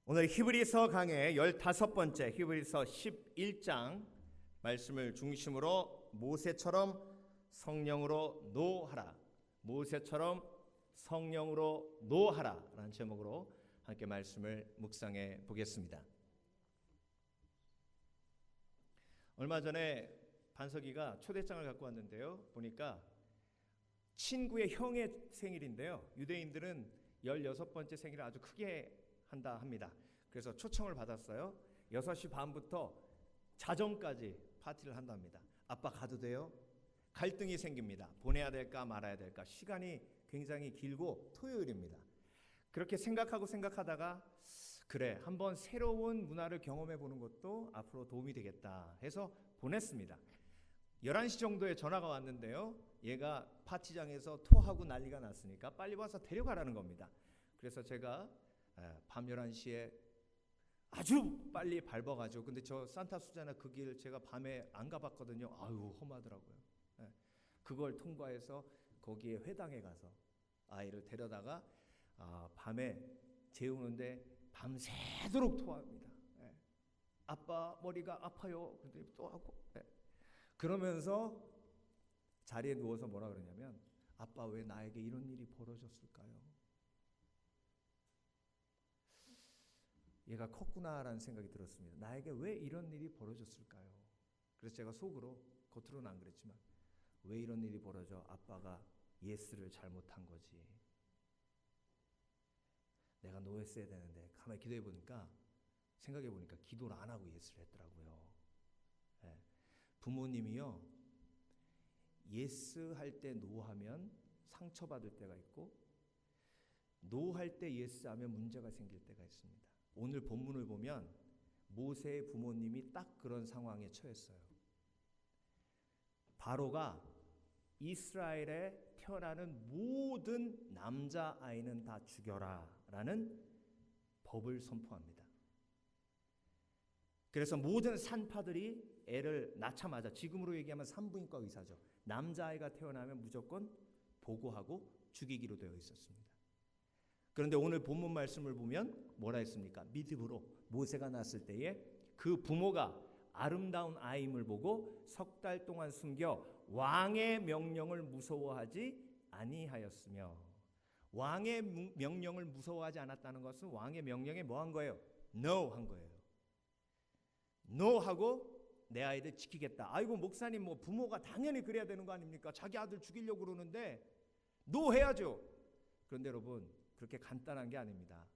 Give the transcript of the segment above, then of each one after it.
오늘 히브리서 강의 15번째 히브리서 11장 말씀을 중심으로 모세처럼 성령으로 노하라, 모세처럼 성령으로 노하라 라는 제목으로 함께 말씀을 묵상해 보겠습니다. 얼마 전에 반석이가 초대장을 갖고 왔는데요, 보니까 친구의 형의 생일인데요, 유대인들은 16번째 생일을 아주 크게 한다 합니다. 그래서 초청을 받았어요. 6시 반부터 자정까지 파티를 한답니다. 아빠 가도 돼요? 갈등이 생깁니다. 보내야 될까 말아야 될까. 시간이 굉장히 길고 토요일입니다. 그렇게 생각하다가 그래, 한번 새로운 문화를 경험해 보는 것도 앞으로 도움이 되겠다 해서 보냈습니다. 11시 정도에 전화가 왔는데요, 얘가 파티장에서 토하고 난리가 났으니까 빨리 와서 데려가라는 겁니다. 그래서 제가 밤 11시에 아주 빨리 밟아가지고, 근데 저 산타 수자나 그 길 제가 밤에 안 가봤거든요. 아유, 험하더라고요. 그걸 통과해서 거기에 회당에 가서 아이를 데려다가 밤에 재우는데 밤새도록 토합니다. 아빠 머리가 아파요. 근데 또 하고. 그러면서 자리에 누워서 뭐라 그러냐면, 아빠 왜 나에게 이런 일이 벌어졌을까요? 얘가 컸구나라는 생각이 들었습니다. 나에게 왜 이런 일이 벌어졌을까요? 그래서 제가 속으로, 겉으로는 안 그랬지만, 왜 이런 일이 벌어져? 아빠가 예스를 잘못한 거지. 내가 노했어야 되는데. 가만히 기도해 보니까, 생각해 보니까 기도를 안 하고 예스를 했더라고요. 부모님이요, 예스 할 때 노하면 상처받을 때가 있고, 노할 때 예스 하면 문제가 생길 때가 있습니다. 오늘 본문을 보면 모세의 부모님이 딱 그런 상황에 처했어요. 바로가 이스라엘에 태어나는 모든 남자아이는 다 죽여라 라는 법을 선포합니다. 그래서 모든 산파들이 애를 낳자마자, 지금으로 얘기하면 산부인과 의사죠, 남자아이가 태어나면 무조건 보고하고 죽이기로 되어 있었습니다. 그런데 오늘 본문 말씀을 보면 뭐라 했습니까? 믿음으로 모세가 낳았을 때에 그 부모가 아름다운 아임을 보고 석 달 동안 숨겨 왕의 명령을 무서워하지 아니하였으며, 왕의 명령을 무서워하지 않았다는 것은 왕의 명령에 뭐 한 거예요? No 한 거예요. No 하고 내 아이를 지키겠다. 아이고 목사님, 뭐 부모가 당연히 그래야 되는 거 아닙니까? 자기 아들 죽이려고 그러는데 No 해야죠. 그런데 여러분, 그렇게 간단한 게 아닙니다.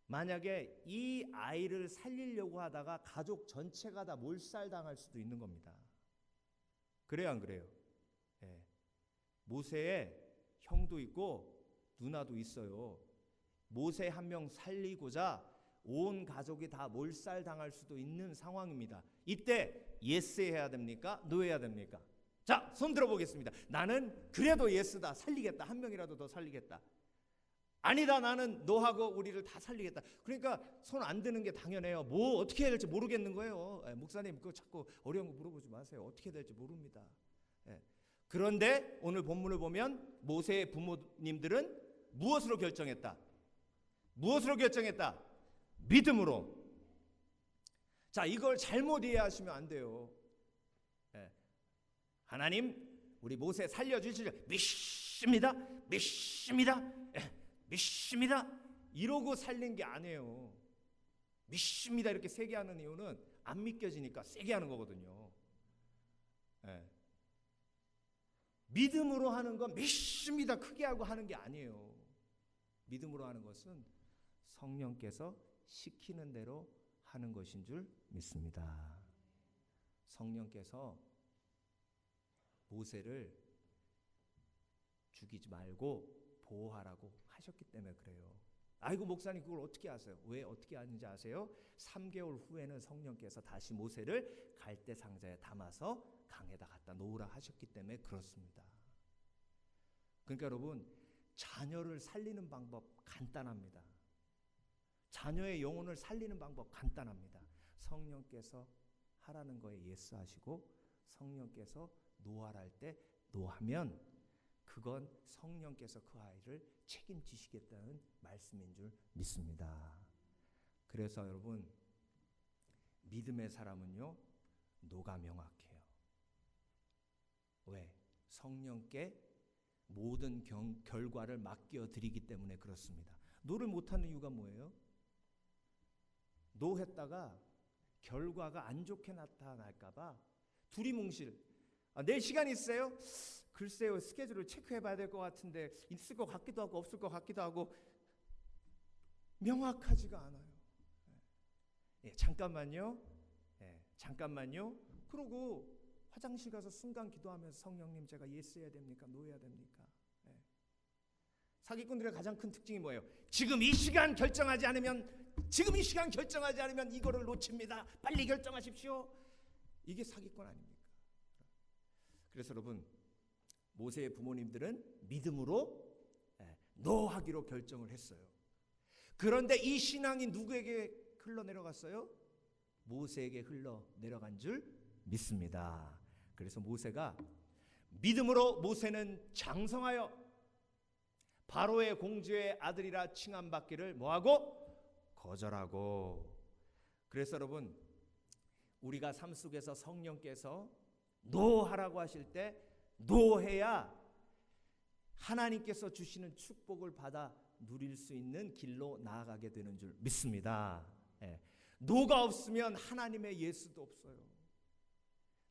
만약에 이 아이를 살리려고 하다가 가족 전체가 다 몰살당할 수도 있는 겁니다. 그래요, 안 그래요? 모세의 형도 있고 누나도 있어요. 모세 한 명 살리고자 온 가족이 다 몰살당할 수도 있는 상황입니다. 이때 예스 해야 됩니까? 노 해야 됩니까? 자, 손 들어보겠습니다. 나는 그래도 예스다, 살리겠다, 한 명이라도 더 살리겠다. 아니다, 나는 너하고 우리를 다 살리겠다. 그러니까 손 안 드는 게 당연해요. 뭐 어떻게 해야 될지 모르겠는 거예요. 목사님, 그거 자꾸 어려운 거 물어보지 마세요. 어떻게 해야 될지 모릅니다. 그런데 오늘 본문을 보면 모세의 부모님들은 무엇으로 결정했다? 무엇으로 결정했다? 믿음으로. 자, 이걸 잘못 이해하시면 안 돼요. 하나님, 우리 모세 살려주시죠. 믿습니다. 믿습니다. 믿습니다. 이러고 살린 게 아니에요. 믿습니다 이렇게 세게 하는 이유는 안 믿겨지니까 세게 하는 거거든요. 믿음으로 하는 건 믿습니다 크게 하고 하는 게 아니에요. 믿음으로 하는 것은 성령께서 시키는 대로 하는 것인 줄 믿습니다. 성령께서 모세를 죽이지 말고 보호하라고 하셨기 때문에 그래요. 아이고 목사님, 그걸 어떻게 아세요? 왜 어떻게 아는지 아세요? 3개월 후에는 성령께서 다시 모세를 갈대 상자에 담아서 강에다 갖다 놓으라 하셨기 때문에 그렇습니다. 그러니까 여러분, 자녀를 살리는 방법 간단합니다. 자녀의 영혼을 살리는 방법 간단합니다. 성령께서 하라는 거에 예스 하시고, 성령께서 노하라 할 때 노하면 그건 성령께서 그 아이를 책임지시겠다는 말씀인 줄 믿습니다. 그래서 여러분, 믿음의 사람은요, 노가 명확해요. 왜? 성령께 모든 결과를 맡겨드리기 때문에 그렇습니다. 노를 못하는 이유가 뭐예요? 노했다가 결과가 안 좋게 나타날까봐 두리뭉실. 내일 시간 있어요? 글쎄요, 스케줄을 체크해봐야 될 것 같은데 있을 것 같기도 하고 없을 것 같기도 하고 명확하지가 않아요. 잠깐만요. 잠깐만요. 그러고 화장실 가서 순간 기도하면서 성령님, 제가 예스해야 됩니까? 노해야 됩니까? 사기꾼들의 가장 큰 특징이 뭐예요? 지금 이 시간 결정하지 않으면 이거를 놓칩니다. 빨리 결정하십시오. 이게 사기꾼 아닙니까? 그래서 여러분, 모세의 부모님들은 믿음으로 노하기로 결정을 했어요. 그런데 이 신앙이 누구에게 흘러내려갔어요? 모세에게 흘러내려간 줄 믿습니다. 그래서 모세가 믿음으로 모세는 장성하여 바로의 공주의 아들이라 칭함받기를 뭐하고? 거절하고. 그래서 여러분, 우리가 삶 속에서 성령께서 노하라고 하실 때 노해야 하나님께서 주시는 축복을 받아 누릴 수 있는 길로 나아가게 되는 줄 믿습니다. 노가 없으면 하나님의 예수도 없어요.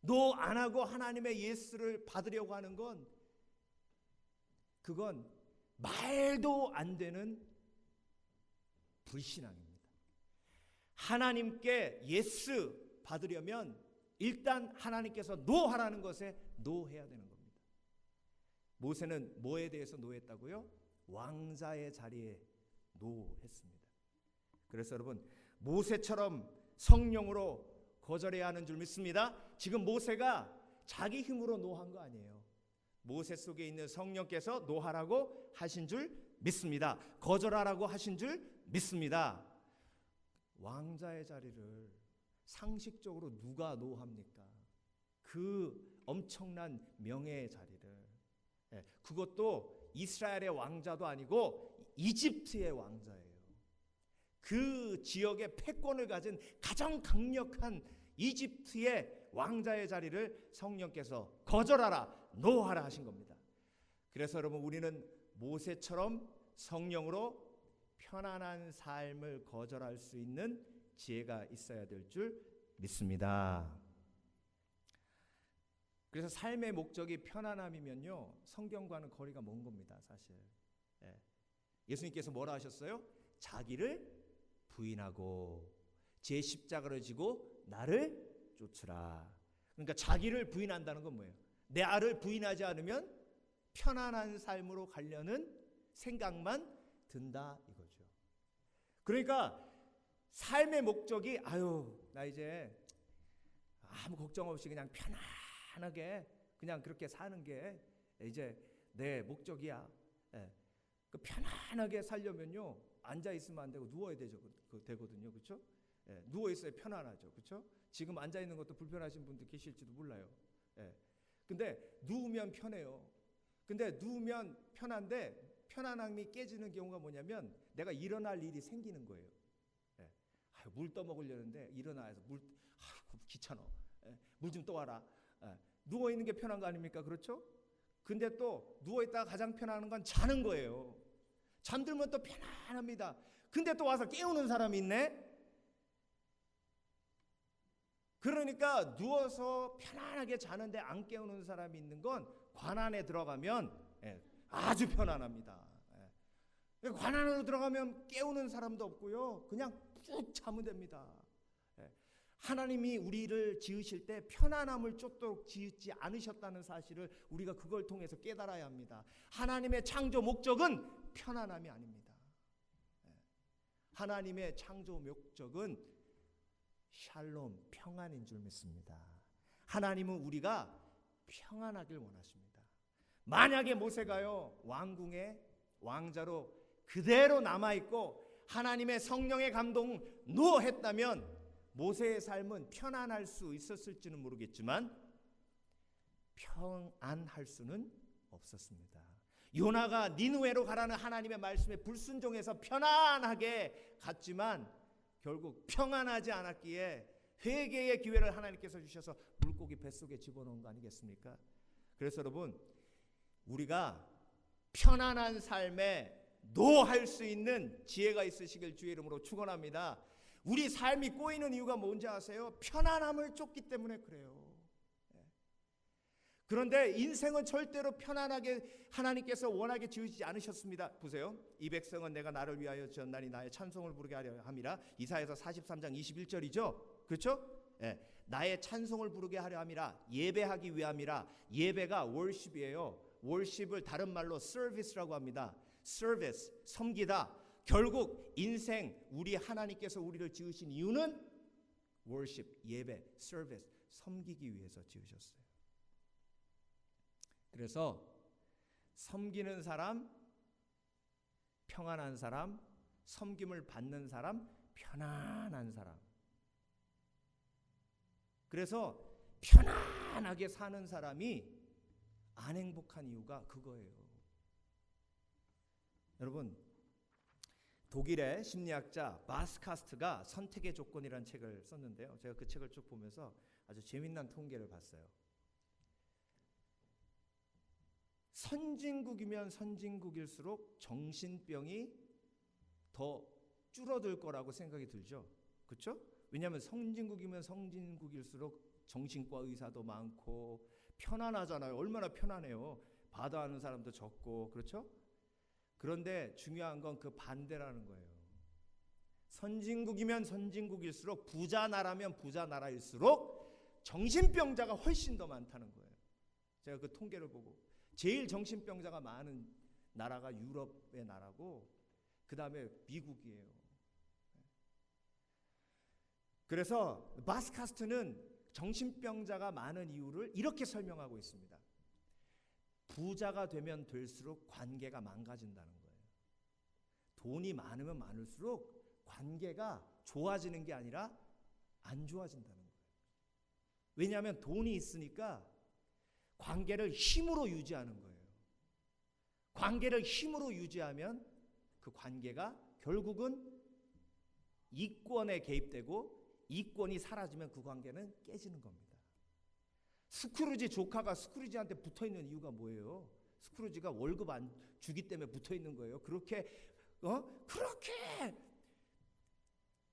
노 안 하고 하나님의 예수를 받으려고 하는 건, 그건 말도 안 되는 불신앙입니다. 하나님께 예수 받으려면 일단 하나님께서 노하라는 것에 노해야 되는 겁니다. 모세는 뭐에 대해서 노했다고요? 왕자의 자리에 노했습니다. 그래서 여러분, 모세처럼 성령으로 거절해야 하는 줄 믿습니다. 지금 모세가 자기 힘으로 노한 거 아니에요. 모세 속에 있는 성령께서 노하라고 하신 줄 믿습니다. 거절하라고 하신 줄 믿습니다. 왕자의 자리를 상식적으로 누가 노합니까? 그 엄청난 명예의 자리를. 그것도 이스라엘의 왕자도 아니고 이집트의 왕자예요. 그 지역의 패권을 가진 가장 강력한 이집트의 왕자의 자리를 성령께서 거절하라, 노하라 하신 겁니다. 그래서 여러분, 우리는 모세처럼 성령으로 편안한 삶을 거절할 수 있는 지혜가 있어야 될 줄 믿습니다. 그래서 삶의 목적이 편안함이면요, 성경과는 거리가 먼 겁니다, 사실. 예수님께서 뭐라 하셨어요? 자기를 부인하고 제 십자가를 지고 나를 쫓으라. 그러니까 자기를 부인한다는 건 뭐예요? 내 아를 부인하지 않으면 편안한 삶으로 가려는 생각만 든다 이거죠. 그러니까 삶의 목적이 나 이제 아무 걱정 없이 그냥 편안하게 그냥 그렇게 사는 게 이제 내 목적이야. 그 편안하게 살려면요, 앉아 있으면 안 되고 누워야 되거든요, 그렇죠? 누워 있어야 편안하죠, 그렇죠? 지금 앉아 있는 것도 불편하신 분들 계실지도 몰라요. 근데 누우면 편해요. 근데 누우면 편한데 편안함이 깨지는 경우가 뭐냐면 내가 일어날 일이 생기는 거예요. 물 떠먹으려는데 일어나서 귀찮아. 물 좀 떠와라. 누워 있는 게 편한 거 아닙니까, 그렇죠? 근데 또 누워 있다가 가장 편한 건 자는 거예요. 잠들면 또 편안합니다. 근데 또 와서 깨우는 사람이 있네. 그러니까 누워서 편안하게 자는데 안 깨우는 사람이 있는 건 관 안에 들어가면 아주 편안합니다. 관 안으로 들어가면 깨우는 사람도 없고요, 그냥 쭉 자면 됩니다. 하나님이 우리를 지으실 때 편안함을 쫓도록 지으지 않으셨다는 사실을 우리가 그걸 통해서 깨달아야 합니다. 하나님의 창조 목적은 편안함이 아닙니다. 하나님의 창조 목적은 샬롬, 평안인 줄 믿습니다. 하나님은 우리가 평안하길 원하십니다. 만약에 모세가요, 왕궁의 왕자로 그대로 남아있고 하나님의 성령의 감동을 노했다면 모세의 삶은 편안할 수 있었을지는 모르겠지만 평안할 수는 없었습니다. 요나가 니느웨로 가라는 하나님의 말씀에 불순종해서 편안하게 갔지만 결국 평안하지 않았기에 회개의 기회를 하나님께서 주셔서 물고기 뱃속에 집어넣은 거 아니겠습니까? 그래서 여러분, 우리가 편안한 삶에 노할 수 있는 지혜가 있으시길 주의 이름으로 축원합니다. 우리 삶이 꼬이는 이유가 뭔지 아세요? 편안함을 쫓기 때문에 그래요. 그런데 인생은 절대로 편안하게 하나님께서 원하게 지으시지 않으셨습니다. 보세요. 이 백성은 내가 나를 위하여 지었나니 나의 찬송을 부르게 하려 함이라. 이사야서 43장 21절이죠. 그렇죠? 예. 나의 찬송을 부르게 하려 함이라. 예배하기 위함이라. 예배가 월십이에요. 월십을 다른 말로 서비스라고 합니다. 서비스, 섬기다. 결국 인생 우리 하나님께서 우리를 지으신 이유는 월십, 예배, 서비스, 섬기기 위해서 지으셨어요. 그래서 섬기는 사람, 평안한 사람, 섬김을 받는 사람, 편안한 사람. 그래서 편안하게 사는 사람이 안 행복한 이유가 그거예요. 여러분, 독일의 심리학자 바스카스트가 선택의 조건이라는 책을 썼는데요. 제가 그 책을 쭉 보면서 아주 재미난 통계를 봤어요. 선진국이면 선진국일수록 정신병이 더 줄어들 거라고 생각이 들죠. 그렇죠? 왜냐하면 선진국이면 선진국일수록 정신과 의사도 많고 편안하잖아요. 얼마나 편안해요. 바다하는 사람도 적고. 그렇죠? 그런데 중요한 건 그 반대라는 거예요. 선진국이면 선진국일수록 부자 나라면 부자 나라일수록 정신병자가 훨씬 더 많다는 거예요. 제가 그 통계를 보고 제일 정신병자가 많은 나라가 유럽의 나라고 그 다음에 미국이에요. 그래서 바스카스트는 정신병자가 많은 이유를 이렇게 설명하고 있습니다. 부자가 되면 될수록 관계가 망가진다는 거예요. 돈이 많으면 많을수록 관계가 좋아지는 게 아니라 안 좋아진다는 거예요. 왜냐하면 돈이 있으니까 관계를 힘으로 유지하는 거예요. 관계를 힘으로 유지하면 그 관계가 결국은 이권에 개입되고 이권이 사라지면 그 관계는 깨지는 겁니다. 스크루지 조카가 스크루지한테 붙어있는 이유가 뭐예요? 스크루지가 월급 안 주기 때문에 붙어있는 거예요. 그렇게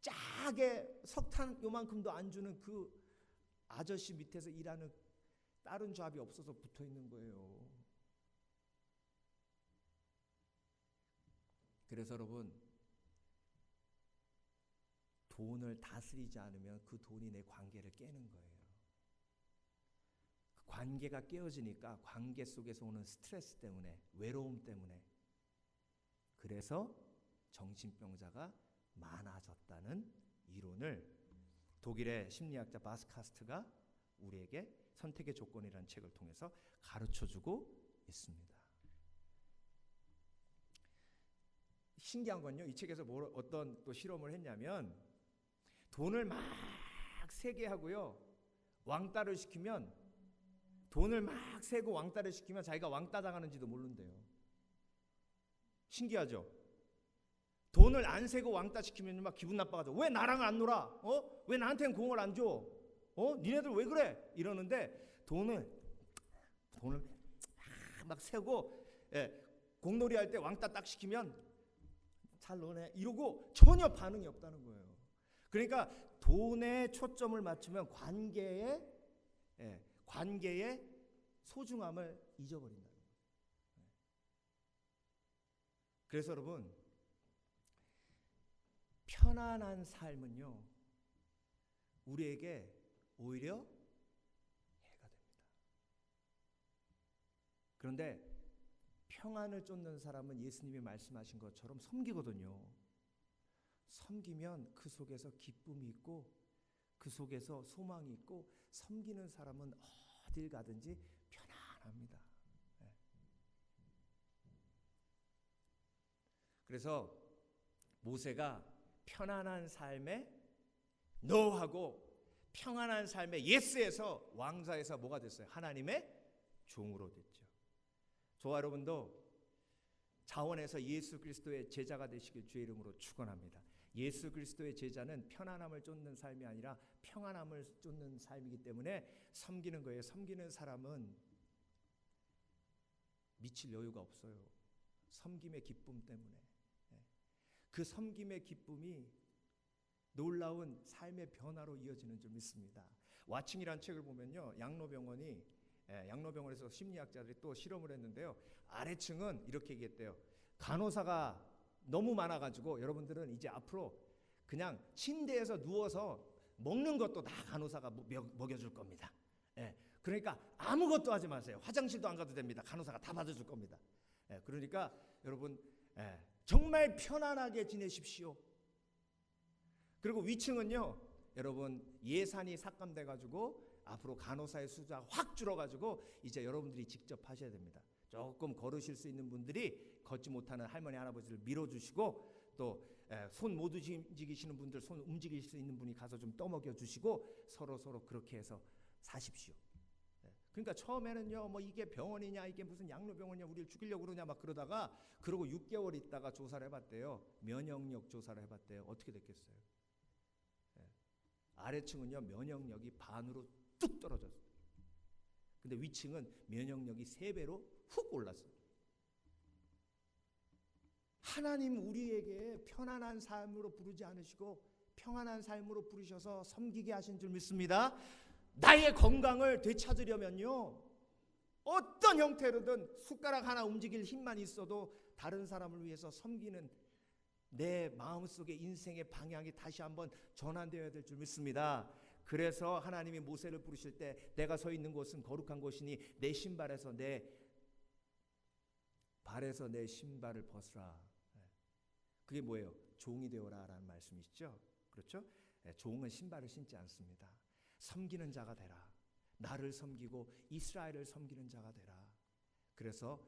짜게 석탄 요만큼도 안 주는 그 아저씨 밑에서 일하는 다른 잡이 없어서 붙어있는 거예요. 그래서 여러분, 돈을 다스리지 않으면 그 돈이 내 관계를 깨는 거예요. 그 관계가 깨어지니까 관계 속에서 오는 스트레스 때문에, 외로움 때문에, 그래서 정신병자가 많아졌다는 이론을 독일의 심리학자 바스카스트가 우리에게 선택의 조건이라는 책을 통해서 가르쳐주고 있습니다. 신기한 건요, 이 책에서 어떤 또 실험을 했냐면 돈을 막 세게 하고요, 왕따를 시키면, 돈을 막 세고 왕따를 시키면 자기가 왕따 당하는지도 모른대요. 신기하죠? 돈을 안 세고 왕따 시키면 막 기분 나빠가지고 왜 나랑 안 놀아? 왜 나한테는 공을 안 줘? 니네들 왜 그래? 이러는데 돈을 막 세고, 공놀이 할 때 왕따 딱 시키면 잘 노네 이러고 전혀 반응이 없다는 거예요. 그러니까 돈에 초점을 맞추면 관계의 소중함을 잊어버린다는 거예요. 그래서 여러분, 편안한 삶은요, 우리에게 오히려 해가 됩니다. 그런데 평안을 쫓는 사람은 예수님이 말씀하신 것처럼 섬기거든요. 섬기면 그 속에서 기쁨이 있고 그 속에서 소망이 있고 섬기는 사람은 어딜 가든지 편안합니다. 그래서 모세가 편안한 삶에 노하고 평안한 삶에 예스에서 왕좌에서 뭐가 됐어요? 하나님의 종으로 됐죠. 저와 여러분도 자원에서 예수 그리스도의 제자가 되시길 주의 이름으로 축원합니다. 예수 그리스도의 제자는 편안함을 쫓는 삶이 아니라 평안함을 쫓는 삶이기 때문에 섬기는 거예요. 섬기는 사람은 미칠 여유가 없어요. 섬김의 기쁨 때문에. 그 섬김의 기쁨이 놀라운 삶의 변화로 이어지는 줄 믿습니다. 와칭이라는 책을 보면요, 양로병원에서 심리학자들이 또 실험을 했는데요, 아래층은 이렇게 얘기했대요. 간호사가 너무 많아가지고 여러분들은 이제 앞으로 그냥 침대에서 누워서 먹는 것도 다 간호사가 먹여줄 겁니다. 그러니까 아무것도 하지 마세요. 화장실도 안 가도 됩니다. 간호사가 다 받아줄 겁니다. 그러니까 여러분, 정말 편안하게 지내십시오. 그리고 위층은요, 여러분 예산이 삭감돼가지고 앞으로 간호사의 수가 확 줄어가지고 이제 여러분들이 직접 하셔야 됩니다. 조금 걸으실 수 있는 분들이 걷지 못하는 할머니 할아버지를 밀어주시고, 또 손 못 움직이시는 분들 손 움직일 수 있는 분이 가서 좀 떠먹여 주시고 서로 그렇게 해서 사십시오. 그러니까 처음에는요, 뭐 이게 병원이냐, 이게 무슨 양로병원이냐, 우리를 죽이려고 그러냐 막 그러다가, 그러고 6개월 있다가 조사를 해봤대요. 면역력 조사를 해봤대요. 어떻게 됐겠어요? 아래층은요, 면역력이 반으로 뚝 떨어졌어요. 근데 위층은 면역력이 3배로 훅 올랐어요. 하나님 우리에게 편안한 삶으로 부르지 않으시고 평안한 삶으로 부르셔서 섬기게 하신 줄 믿습니다. 나의 건강을 되찾으려면요, 어떤 형태로든 숟가락 하나 움직일 힘만 있어도 다른 사람을 위해서 섬기는 내 마음속의 인생의 방향이 다시 한번 전환되어야 될 줄 믿습니다. 그래서 하나님이 모세를 부르실 때 내가 서 있는 곳은 거룩한 곳이니 내 신발에서 내 발에서 내 신발을 벗으라. 그게 뭐예요? 종이 되어라 라는 말씀이시죠. 그렇죠? 종은 신발을 신지 않습니다. 섬기는 자가 되라. 나를 섬기고 이스라엘을 섬기는 자가 되라. 그래서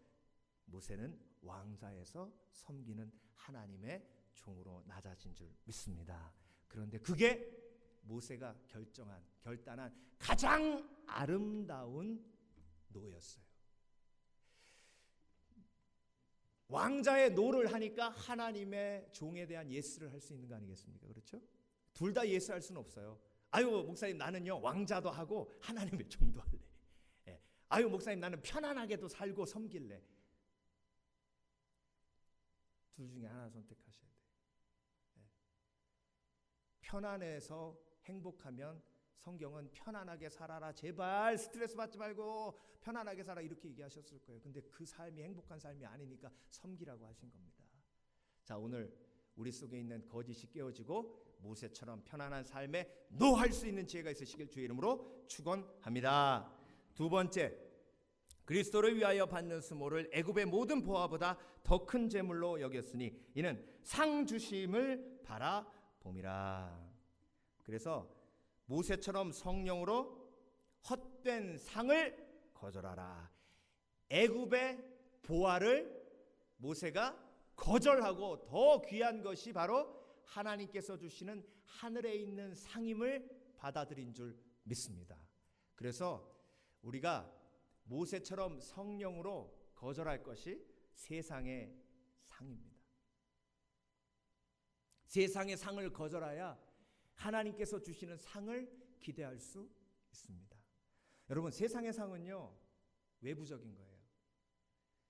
모세는 왕자에서 섬기는 하나님의 종으로 낮아진 줄 믿습니다. 그런데 그게 모세가 결단한 가장 아름다운 노였어요. 왕자의 노를 하니까 하나님의 종에 대한 예스를 할 수 있는 거 아니겠습니까? 그렇죠? 둘 다 예스할 수는 없어요. 아유 목사님, 나는요 왕자도 하고 하나님의 종도 할래. 아유 목사님, 나는 편안하게도 살고 섬길래. 둘 중에 하나 선택하셔야 돼요. 편안해서 행복하면, 성경은 편안하게 살아라, 제발 스트레스 받지 말고 편안하게 살아, 이렇게 얘기하셨을 거예요. 근데 그 삶이 행복한 삶이 아니니까 섬기라고 하신 겁니다. 자, 오늘 우리 속에 있는 거짓이 깨어지고 모세처럼 편안한 삶에 노할 수 있는 지혜가 있으시길 주의 이름으로 축원합니다. 두 번째, 그리스도를 위하여 받는 수모를 애굽의 모든 보화보다 더 큰 재물로 여겼으니 이는 상 주심을 바라봄이라. 그래서 모세처럼 성령으로 헛된 상을 거절하라. 애굽의 보화를 모세가 거절하고 더 귀한 것이 바로 하나님께서 주시는 하늘에 있는 상임을 받아들인 줄 믿습니다. 그래서 우리가 모세처럼 성령으로 거절할 것이 세상의 상입니다. 세상의 상을 거절해야 하나님께서 주시는 상을 기대할 수 있습니다. 여러분, 세상의 상은요 외부적인 거예요.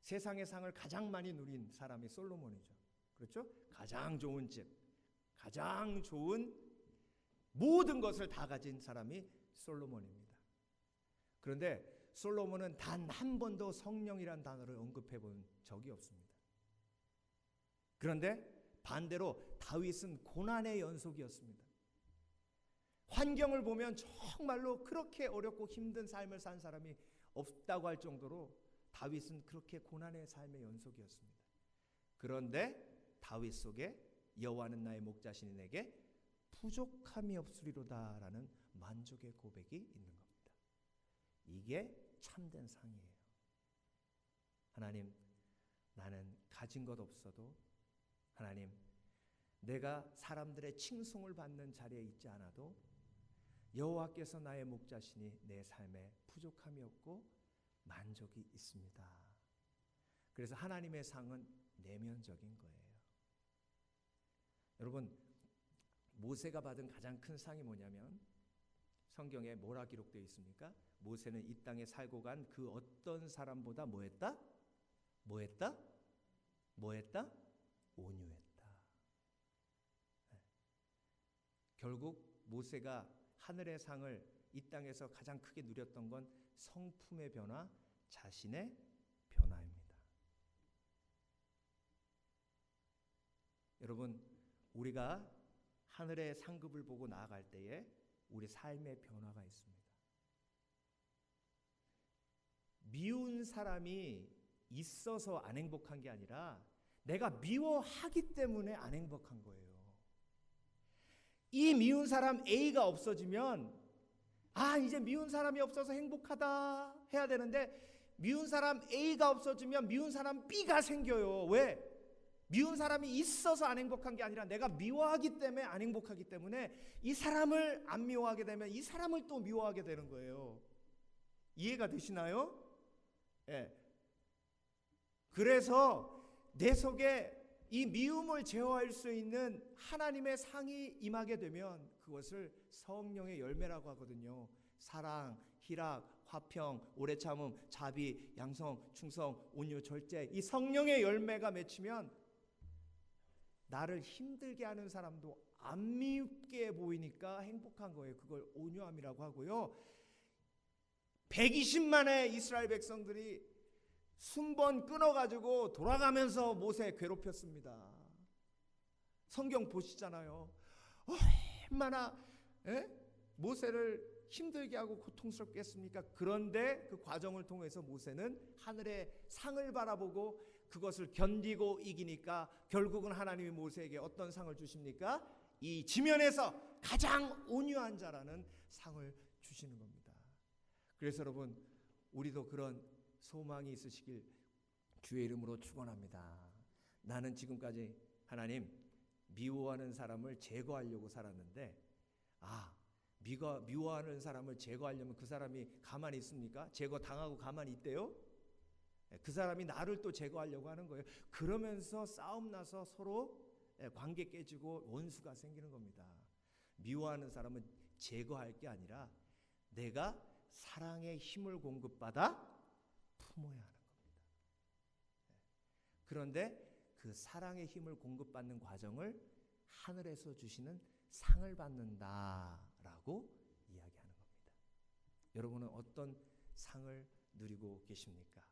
세상의 상을 가장 많이 누린 사람이 솔로몬이죠. 그렇죠? 가장 좋은 집, 가장 좋은 모든 것을 다 가진 사람이 솔로몬입니다. 그런데 솔로몬은 단 한 번도 성령이란 단어를 언급해 본 적이 없습니다. 그런데 반대로 다윗은 고난의 연속이었습니다. 환경을 보면 정말로 그렇게 어렵고 힘든 삶을 산 사람이 없다고 할 정도로 다윗은 그렇게 고난의 삶의 연속이었습니다. 그런데 다윗 속에 여호와는 나의 목자시니 내게 부족함이 없으리로다라는 만족의 고백이 있는 겁니다. 이게 참된 상이에요. 하나님, 나는 가진 것 없어도, 하나님, 내가 사람들의 칭송을 받는 자리에 있지 않아도 여호와께서 나의 목자시니 내 삶에 부족함이 없고 만족이 있습니다. 그래서 하나님의 상은 내면적인 거예요. 여러분, 모세가 받은 가장 큰 상이 뭐냐면 성경에 뭐라 기록되어 있습니까? 모세는 이 땅에 살고 간 그 어떤 사람보다 뭐했다? 뭐했다? 뭐했다? 온유했다. 네. 결국 모세가 하늘의 상을 이 땅에서 가장 크게 누렸던 건 성품의 변화, 자신의 변화입니다. 여러분, 우리가 하늘의 상급을 보고 나아갈 때에 우리 삶의 변화가 있습니다. 미운 사람이 있어서 안 행복한 게 아니라 내가 미워하기 때문에 안 행복한 거예요. 이 미운 사람 A가 없어지면 이제 미운 사람이 없어서 행복하다 해야 되는데 미운 사람 A가 없어지면 미운 사람 B가 생겨요. 왜? 미운 사람이 있어서 안 행복한 게 아니라 내가 미워하기 때문에 안 행복하기 때문에 이 사람을 안 미워하게 되면 이 사람을 또 미워하게 되는 거예요. 이해가 되시나요? 예. 그래서 내 속에 이 미움을 제어할 수 있는 하나님의 상이 임하게 되면 그것을 성령의 열매라고 하거든요. 사랑, 희락, 화평, 오래 참음, 자비, 양성, 충성, 온유, 절제, 이 성령의 열매가 맺히면 나를 힘들게 하는 사람도 안 밉게 보이니까 행복한 거예요. 그걸 온유함이라고 하고요. 120만의 이스라엘 백성들이 순번 끊어가지고 돌아가면서 모세 괴롭혔습니다. 성경 보시잖아요. 얼마나 모세를 힘들게 하고 고통스럽게 했습니까? 그런데 그 과정을 통해서 모세는 하늘의 상을 바라보고 그것을 견디고 이기니까 결국은 하나님이 모세에게 어떤 상을 주십니까? 이 지면에서 가장 온유한 자라는 상을 주시는 겁니다. 그래서 여러분, 우리도 그런 소망이 있으시길 주의 이름으로 축원합니다. 나는 지금까지 하나님 미워하는 사람을 제거하려고 살았는데 미워하는 사람을 제거하려면 그 사람이 가만히 있습니까? 제거당하고 가만히 있대요? 그 사람이 나를 또 제거하려고 하는 거예요. 그러면서 싸움 나서 서로 관계 깨지고 원수가 생기는 겁니다. 미워하는 사람은 제거할 게 아니라 내가 사랑의 힘을 공급받아 품어야 하는 겁니다. 그런데 그 사랑의 힘을 공급받는 과정을 하늘에서 주시는 상을 받는다라고 이야기하는 겁니다. 여러분은 어떤 상을 누리고 계십니까?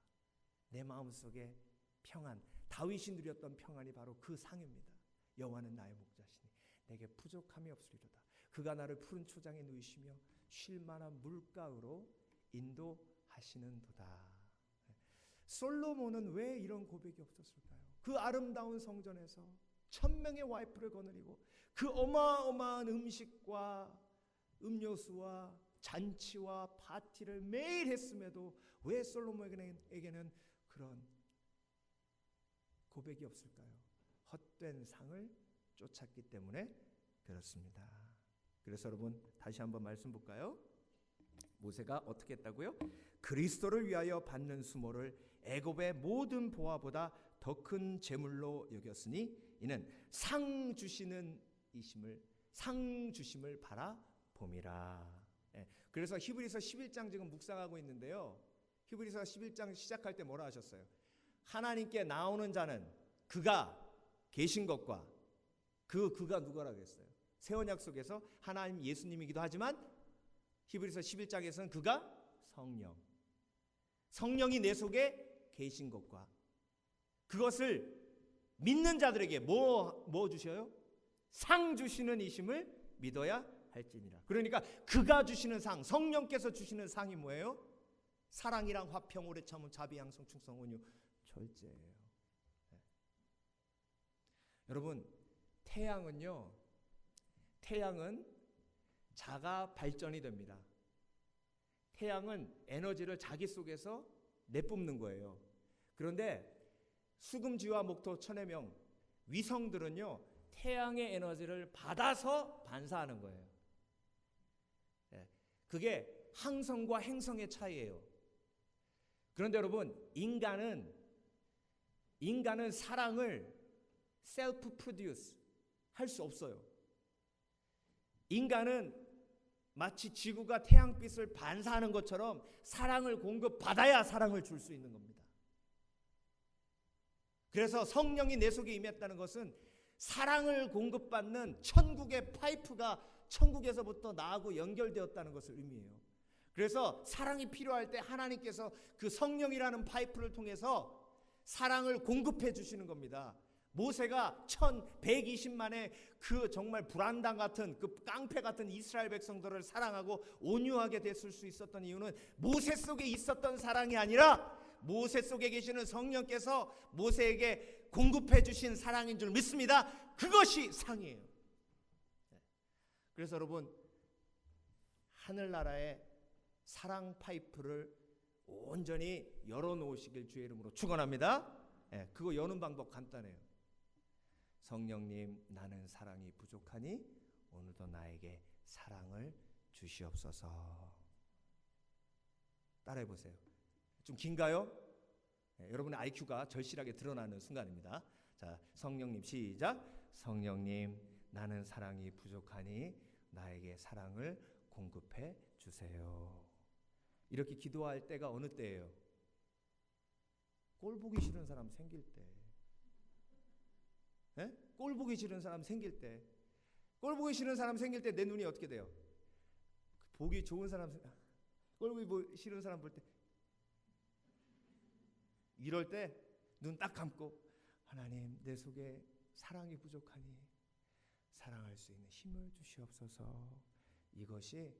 내 마음속에 평안, 다윗이 누렸던 평안이 바로 그 상입니다. 여호와는 나의 목자시니 내게 부족함이 없으리로다. 그가 나를 푸른 초장에 누이시며 쉴 만한 물가로 인도하시는도다. 솔로몬은 왜 이런 고백이 없었을까요? 그 아름다운 성전에서 1000명의 와이프를 거느리고 그 어마어마한 음식과 음료수와 잔치와 파티를 매일 했음에도 왜 솔로몬에게는 그런 고백이 없을까요? 헛된 상을 쫓았기 때문에 그렇습니다. 그래서 여러분 다시 한번 말씀 볼까요? 모세가 어떻게 했다고요? 그리스도를 위하여 받는 수모를 애굽의 모든 보화보다 더 큰 재물로 여겼으니 이는 상 주시는 상 주심을 바라봄이라. 그래서 히브리서 11장 지금 묵상하고 있는데요. 히브리서 11장 시작할 때 뭐라 하셨어요? 하나님께 나오는 자는 그가 계신 것과 그가 누구라고 했어요? 새 언약 속에서 하나님 예수님이기도 하지만 히브리서 11장에서는 그가 성령이 내 속에 계신 것과 그것을 믿는 자들에게 뭐 주셔요? 상 주시는 이심을 믿어야 할지니라. 그러니까 그가 주시는 상, 성령께서 주시는 상이 뭐예요? 사랑이랑 화평, 오래 참음, 자비, 양성, 충성, 온유, 절제예요. 여러분, 태양은 자가 발전이 됩니다. 태양은 에너지를 자기 속에서 내뿜는 거예요. 그런데 수금지와 목토, 천해명, 위성들은요 태양의 에너지를 받아서 반사하는 거예요. 그게 항성과 행성의 차이예요. 그런데 여러분, 인간은 사랑을 셀프 프로듀스 할 수 없어요. 인간은 마치 지구가 태양빛을 반사하는 것처럼 사랑을 공급받아야 사랑을 줄 수 있는 겁니다. 그래서 성령이 내 속에 임했다는 것은 사랑을 공급받는 천국의 파이프가 천국에서부터 나하고 연결되었다는 것을 의미해요. 그래서 사랑이 필요할 때 하나님께서 그 성령이라는 파이프를 통해서 사랑을 공급해 주시는 겁니다. 모세가 1120만의 그 정말 불안당 같은 그 깡패 같은 이스라엘 백성들을 사랑하고 온유하게 됐을 수 있었던 이유는 모세 속에 있었던 사랑이 아니라 모세 속에 계시는 성령께서 모세에게 공급해 주신 사랑인 줄 믿습니다. 그것이 상이에요. 그래서 여러분, 하늘나라의 사랑 파이프를 온전히 열어놓으시길 주의 이름으로 축원합니다. 그거 여는 방법 간단해요. 성령님, 나는 사랑이 부족하니 오늘도 나에게 사랑을 주시옵소서. 따라해 보세요. 좀 긴가요? 여러분의 IQ가 절실하게 드러나는 순간입니다. 자, 성령님 시작. 성령님, 나는 사랑이 부족하니 나에게 사랑을 공급해 주세요. 이렇게 기도할 때가 어느 때예요? 꼴 보기 싫은 사람 생길 때. 꼴 보기 싫은 사람 생길 때. 꼴 보기 싫은 사람 생길 때 내 눈이 어떻게 돼요? 보기 좋은 사람, 꼴 보기 싫은 사람 볼 때, 이럴 때 눈 딱 감고 하나님, 내 속에 사랑이 부족하니 사랑할 수 있는 힘을 주시옵소서. 이것이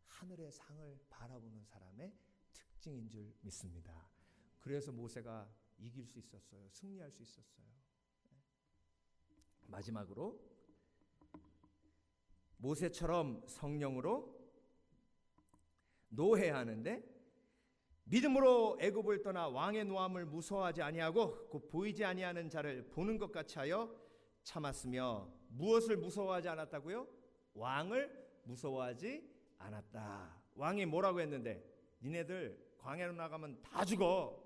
하늘의 상을 바라보는 사람의 특징인 줄 믿습니다. 그래서 모세가 이길 수 있었어요. 승리할 수 있었어요. 마지막으로 모세처럼 성령으로 노해야 하는데, 믿음으로 애굽을 떠나 왕의 노함을 무서워하지 아니하고 곧 보이지 아니하는 자를 보는 것 같이 하여 참았으며, 무엇을 무서워하지 않았다고요? 왕을 무서워하지 않았다. 왕이 뭐라고 했는데? 니네들 광야로 나가면 다 죽어.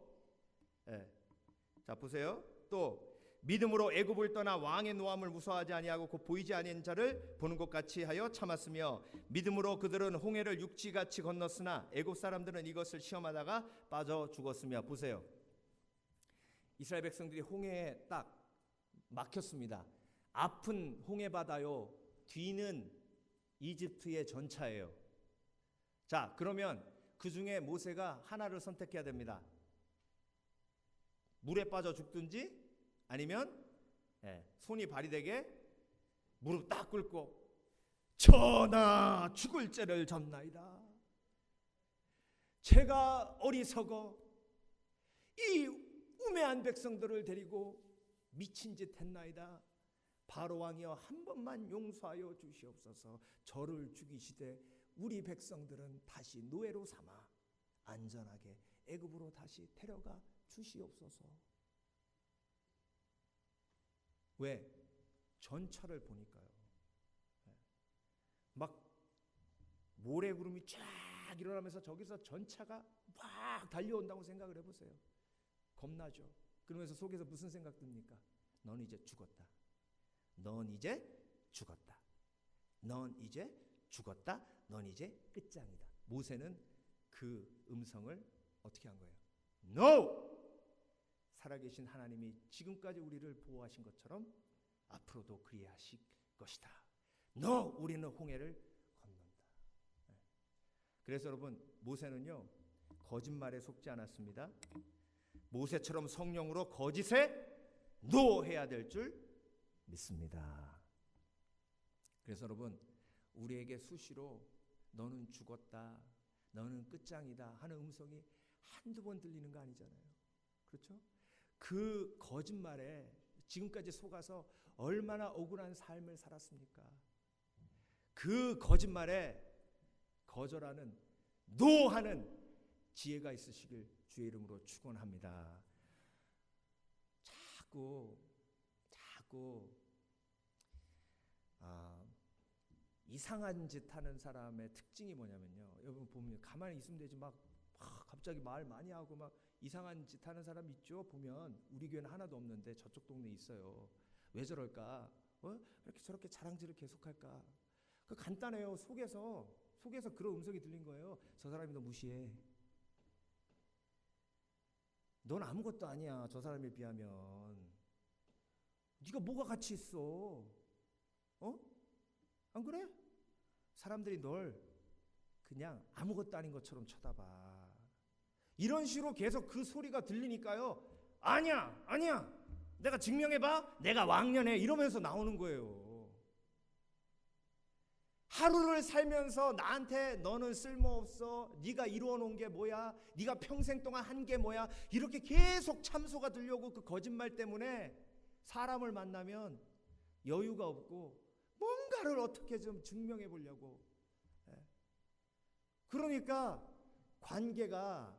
자, 보세요. 또 믿음으로 애굽을 떠나 왕의 노함을 무서워하지 아니하고 곧 보이지 아니한 자를 보는 것 같이 하여 참았으며, 믿음으로 그들은 홍해를 육지같이 건넜으나 애굽 사람들은 이것을 시험하다가 빠져 죽었으며. 보세요. 이스라엘 백성들이 홍해에 딱 막혔습니다. 앞은 홍해 바다요, 뒤는 이집트의 전차예요. 자, 그러면 그 중에 모세가 하나를 선택해야 됩니다. 물에 빠져 죽든지 아니면 손이 발이 되게 무릎 딱 꿇고 전하, 죽을 죄를 졌나이다. 제가 어리석어 이 우매한 백성들을 데리고 미친 짓 했나이다. 바로 왕이여, 한 번만 용서하여 주시옵소서. 저를 죽이시되 우리 백성들은 다시 노예로 삼아 안전하게 애굽으로 다시 데려가 주시옵소서. 왜? 전차를 보니까요. 막 모래구름이 쫙 일어나면서 저기서 전차가 막 달려온다고 생각을 해보세요. 겁나죠. 그러면서 속에서 무슨 생각 듭니까? 넌 이제 죽었다. 넌 이제 죽었다. 넌 이제 죽었다. 넌 이제 끝장이다. 모세는 그 음성을 어떻게 한 거예요? No! 살아계신 하나님이 지금까지 우리를 보호하신 것처럼 앞으로도 그리하실 것이다. No! 우리는 홍해를 건넌다. 그래서 여러분, 모세는요, 거짓말에 속지 않았습니다. 모세처럼 성령으로 거짓에 노해야 될 줄 믿습니다. 그래서 여러분, 우리에게 수시로 너는 죽었다, 너는 끝장이다 하는 음성이 한두 번 들리는 거 아니잖아요. 그렇죠? 그 거짓말에 지금까지 속아서 얼마나 억울한 삶을 살았습니까? 그 거짓말에 거절하는, 노하는 지혜가 있으시길 주의 이름으로 축원합니다. 자꾸 이상한 짓 하는 사람의 특징이 뭐냐면요, 여러분 보면 가만히 있으면 되지 막 갑자기 말 많이 하고 막 이상한 짓 하는 사람 있죠. 보면 우리 교회는 하나도 없는데 저쪽 동네에 있어요. 왜 저럴까? 이렇게 저렇게 자랑질을 계속할까? 그 간단해요. 속에서 그런 음성이 들린 거예요. 저 사람이 너 무시해. 넌 아무것도 아니야. 저 사람에 비하면. 네가 뭐가 가치 있어? 안 그래? 사람들이 널 그냥 아무것도 아닌 것처럼 쳐다봐. 이런 식으로 계속 그 소리가 들리니까요. 아니야. 내가 증명해봐. 내가 왕년에 이러면서 나오는 거예요. 하루를 살면서 나한테 너는 쓸모없어. 네가 이루어놓은 게 뭐야? 네가 평생 동안 한 게 뭐야? 이렇게 계속 참소가 들려오고 그 거짓말 때문에 사람을 만나면 여유가 없고 뭔가를 어떻게 좀 증명해 보려고. 그러니까 관계가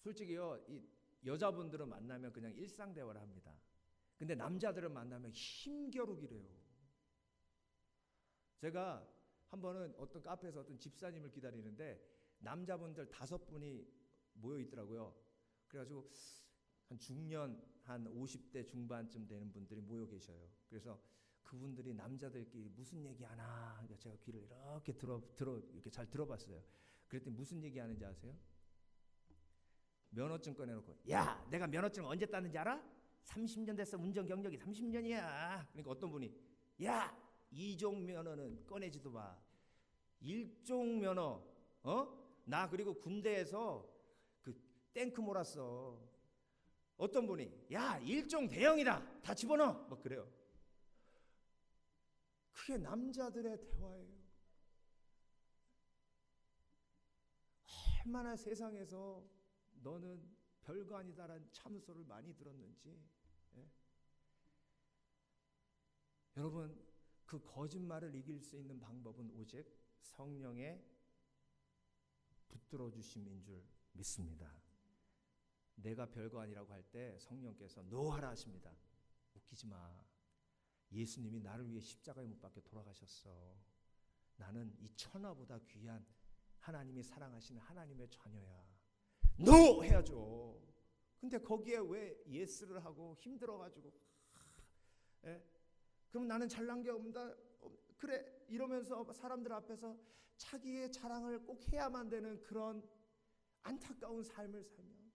솔직히요, 이 여자분들은 만나면 그냥 일상 대화를 합니다. 근데 남자들은 만나면 힘겨루기래요. 제가 한 번은 어떤 카페에서 어떤 집사님을 기다리는데 남자분들 5분이 모여 있더라고요. 그래가지고 한 중년, 한 50대 중반쯤 되는 분들이 모여 계셔요. 그래서 그분들이 남자들끼리 무슨 얘기하나, 그러니까 제가 귀를 이렇게 이렇게 잘 들어봤어요. 그랬더니 무슨 얘기하는지 아세요? 면허증 꺼내놓고, 야, 내가 면허증 언제 땄는지 알아? 30년 됐어. 운전 경력이 30년이야. 그러니까 어떤 분이, 야, 2종 면허는 꺼내지도 마. 1종 면허, 나 그리고 군대에서 그 탱크 몰았어. 어떤 분이, 야, 1종 대형이다. 다 집어넣어. 뭐 그래요. 그게 남자들의 대화예요. 얼마나 세상에서 너는 별거 아니다라는 참소를 많이 들었는지. 여러분, 그 거짓말을 이길 수 있는 방법은 오직 성령의 붙들어 주심인 줄 믿습니다. 내가 별거 아니라고 할 때 성령께서 노하라 하십니다. 웃기지 마. 예수님이 나를 위해 십자가에 못 박혀 돌아가셨어. 나는 이 천하보다 귀한 하나님이 사랑하시는 하나님의 자녀야. 노! 해야죠. 근데 거기에 왜 예스를 하고 힘들어가지고 그럼 나는 잘난 게 없다. 그래 이러면서 사람들 앞에서 자기의 자랑을 꼭 해야만 되는 그런 안타까운 삶을 살면,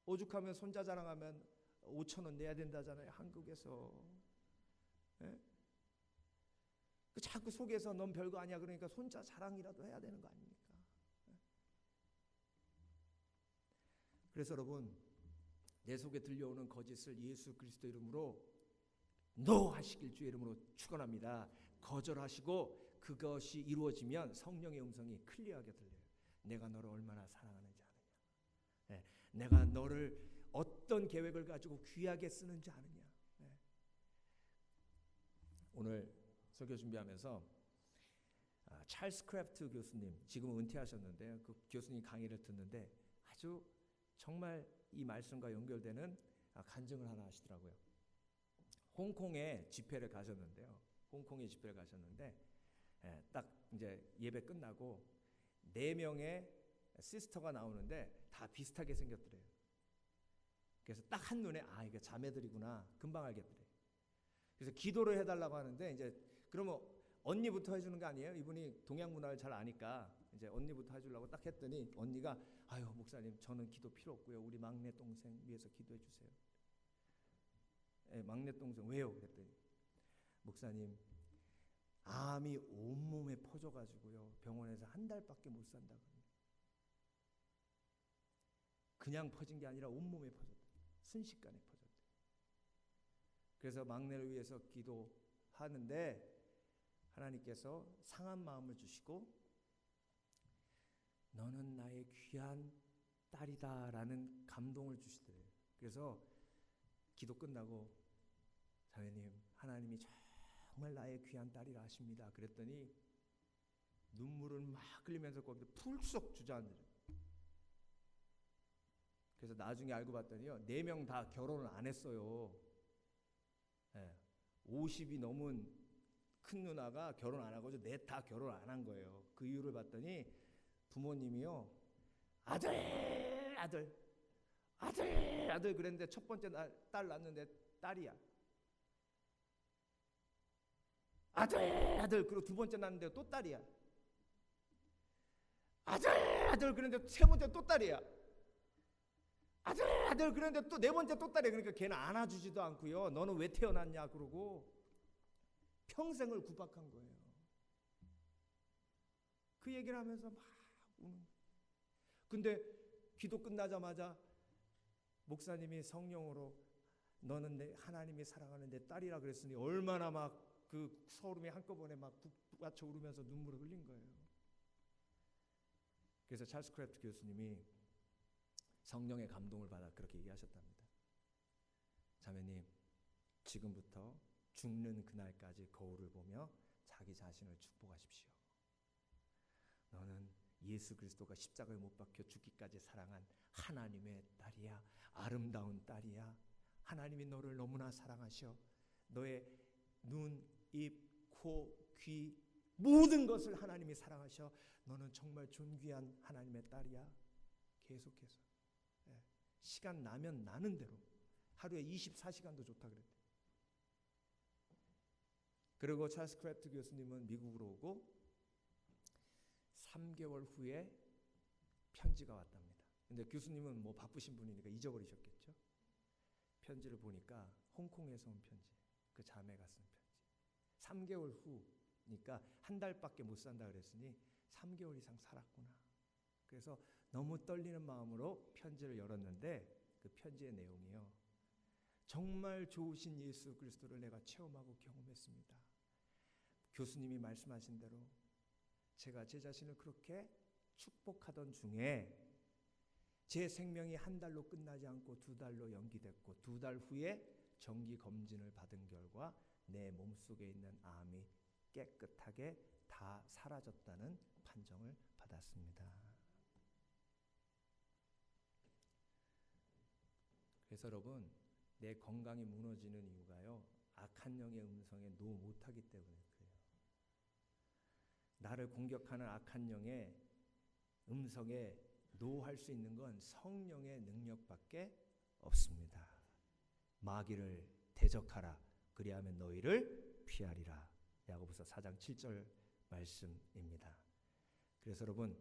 오죽하면 손자 자랑하면 5,000원 내야 된다잖아요. 한국에서. 그 자꾸 속에서 넌 별거 아니야 그러니까 손자 자랑이라도 해야 되는 거 아닙니까? 그래서 여러분, 내 속에 들려오는 거짓을 예수 그리스도 이름으로 노 하시길 주의 이름으로 축원합니다. 거절하시고 그것이 이루어지면 성령의 음성이 클리어하게 들려요. 내가 너를 얼마나 사랑하는지 아느냐. 내가 너를 어떤 계획을 가지고 귀하게 쓰는지 아느냐. 오늘 설교 준비하면서 찰스 크래프트 교수님, 지금은 은퇴하셨는데요. 그 교수님 강의를 듣는데 아주 정말 이 말씀과 연결되는 간증을 하나 하시더라고요. 홍콩에 집회를 가셨는데요. 딱 이제 예배 끝나고 4명의 시스터가 나오는데 다 비슷하게 생겼더래요. 그래서 딱 한눈에 이게 자매들이구나 금방 알겠더래요. 그래서 기도를 해달라고 하는데 이제 그러면 언니부터 해주는 거 아니에요? 이분이 동양 문화를 잘 아니까 이제 언니부터 해주려고 딱 했더니 언니가 아유 목사님 저는 기도 필요 없고요. 우리 막내 동생 위해서 기도해 주세요. 막내 동생 왜요? 그랬더니 목사님 암이 온몸에 퍼져가지고요. 병원에서 한 달밖에 못 산다고. 그냥 퍼진 게 아니라 온몸에 퍼졌다. 순식간에 퍼졌다. 그래서 막내를 위해서 기도하는데 하나님께서 상한 마음을 주시고 너는 나의 귀한 딸이다 라는 감동을 주시더래요. 그래서 기도 끝나고 자매님 하나님이 정말 나의 귀한 딸이라 하십니다. 그랬더니 눈물을 막 흘리면서 거기서 풀썩 주저앉으래요. 그래서 나중에 알고 봤더니요 4명 다 결혼을 안 했어요. 50이 넘은 큰 누나가 결혼 안 하고 넷 다 결혼 안 한 거예요. 그 이유를 봤더니 부모님이요 아들 그랬는데 첫 번째 딸 낳았는데 딸이야. 아들 그리고 두 번째 낳는데 또 딸이야. 아들 그런데 세 번째 또 딸이야. 아들 그런데 또 네 번째 또 딸이야. 그러니까 걔는 안아주지도 않고요. 너는 왜 태어났냐 그러고 평생을 구박한 거예요. 그 얘기를 하면서 막 우는. 근데 기도 끝나자마자 목사님이 성령으로 너는 하나님이 사랑하는 내 딸이라 그랬으니 얼마나 막 그 서름이 한꺼번에 막 북받쳐 오르면서 눈물을 흘린 거예요. 그래서 찰스 크래프트 교수님이 성령의 감동을 받아 그렇게 얘기하셨답니다. 자매님, 지금부터 죽는 그날까지 거울을 보며 자기 자신을 축복하십시오. 너는 예수 그리스도가 십자가에 못 박혀 죽기까지 사랑한 하나님의 딸이야. 아름다운 딸이야. 하나님이 너를 너무나 사랑하셔. 너의 눈, 입, 코, 귀 모든 것을 하나님이 사랑하셔. 너는 정말 존귀한 하나님의 딸이야. 계속해서 시간 나면 나는 대로 하루에 24시간도 좋다 그랬대. 그리고 찰스 크래프트 교수님은 미국으로 오고 3개월 후에 편지가 왔답니다. 근데 교수님은 뭐 바쁘신 분이니까 잊어버리셨겠죠. 편지를 보니까 홍콩에서 온 편지, 그 자매가 쓴 편지. 3개월 후니까 한 달밖에 못 산다 그랬으니 3개월 이상 살았구나. 그래서 너무 떨리는 마음으로 편지를 열었는데 그 편지의 내용이요. 정말 좋으신 예수 그리스도를 내가 체험하고 경험했습니다. 교수님이 말씀하신 대로 제가 제 자신을 그렇게 축복하던 중에 제 생명이 한 달로 끝나지 않고 2달로 연기됐고 2달 후에 정기 검진을 받은 결과 내 몸속에 있는 암이 깨끗하게 다 사라졌다는 판정을 받았습니다. 그래서 여러분, 내 건강이 무너지는 이유가요, 악한 영의 음성에 노 못하기 때문에 그래요. 나를 공격하는 악한 영의 음성에 노할 수 있는 건 성령의 능력밖에 없습니다. 마귀를 대적하라. 그리하면 너희를 피하리라. 야고보서 4장 7절 말씀입니다. 그래서 여러분,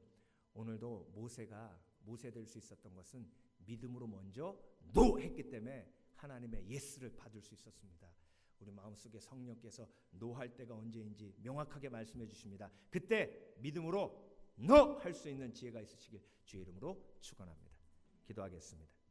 오늘도 모세가 모세될 수 있었던 것은 믿음으로 먼저 노 했기 때문에 하나님의 예스를 받을 수 있었습니다. 우리 마음속에 성령께서 노할 때가 언제인지 명확하게 말씀해 주십니다. 그때 믿음으로 노 할 수 있는 지혜가 있으시길 주의 이름으로 축원합니다. 기도하겠습니다.